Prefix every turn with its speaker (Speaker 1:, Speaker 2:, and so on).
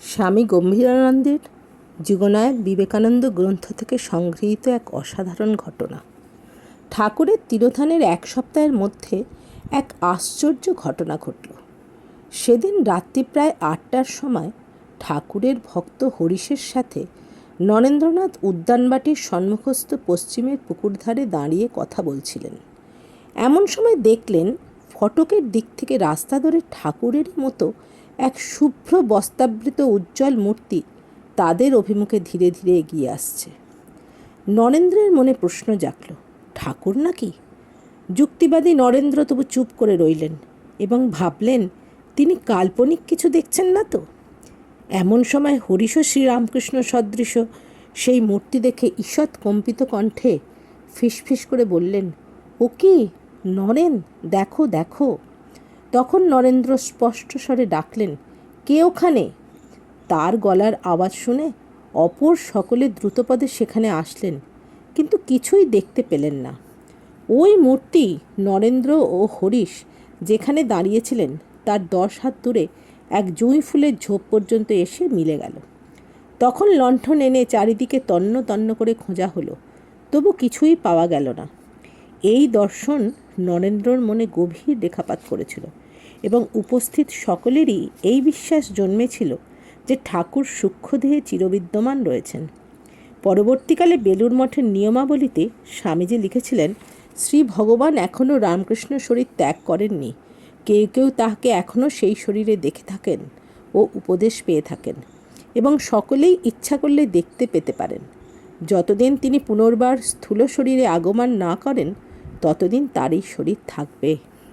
Speaker 1: স্বামী গম্ভীরানন্দের যুগনায়ক বিবেকানন্দ গ্রন্থ থেকে সংগৃহীত এক অসাধারণ ঘটনা। ঠাকুরের তিরোধানের এক সপ্তাহের মধ্যে এক আশ্চর্য ঘটনা ঘটল। সেদিন রাত্রি প্রায় ৮টার সময় ঠাকুরের ভক্ত হরিশের সাথে নরেন্দ্রনাথ উদ্যানবাটির সম্মুখস্থ পশ্চিমের পুকুরধারে দাঁড়িয়ে কথা বলছিলেন। এমন সময় দেখলেন ফটকের দিক থেকে রাস্তা ধরে ঠাকুরেরই মতো এক শুভ্র বস্ত্রাবৃত উজ্জ্বল মূর্তি তাদের অভিমুখে ধীরে ধীরে এগিয়ে আসছে। নরেন্দ্রের মনে প্রশ্ন জাগল, ঠাকুর নাকি? যুক্তিবাদী নরেন্দ্র তবু চুপ করে রইলেন এবং ভাবলেন তিনি কাল্পনিক কিছু দেখছেন না তো। এমন সময় হরিশ শ্রীরামকৃষ্ণ সদৃশ সেই মূর্তি দেখে ঈষৎ কম্পিত কণ্ঠে ফিসফিস করে বললেন, ও কি নরেন, দেখো দেখো। তখন নরেন্দ্র স্পষ্ট স্বরে ডাকলেন, কে ওখানে? তার গলার আওয়াজ শুনে অপর সকলে দ্রুতপদে সেখানে আসলেন, কিন্তু কিছুই দেখতে পেলেন না। ওই মূর্তি নরেন্দ্র ও হরিশ যেখানে দাঁড়িয়েছিলেন তার 10 হাত দূরে এক জুঁই ফুলের ঝোপ পর্যন্ত এসে মিলে গেল। তখন লণ্ঠন এনে চারিদিকে তন্ন তন্ন করে খোঁজা হলো, তবু কিছুই পাওয়া গেল না। এই দর্শন নরেন্দ্রর মনে গভীর রেখাপাত করেছিল এবং উপস্থিত সকলেরই এই বিশ্বাস জন্মেছিল যে ঠাকুর সূক্ষ্মদেহে চিরবিদ্যমান রয়েছেন। পরবর্তীকালে বেলুড় মঠের নিয়মাবলীতে স্বামীজি লিখেছিলেন, শ্রী ভগবান এখনও রামকৃষ্ণ শরীর ত্যাগ করেননি। কেউ কেউ তাহাকে এখনও সেই শরীরে দেখে থাকেন ও উপদেশ পেয়ে থাকেন এবং সকলেই ইচ্ছা করলে দেখতে পেতে পারেন। যতদিন তিনি পুনর্বার স্থূল শরীরে আগমন না করেন ততদিন তারই শরীর থাকবে।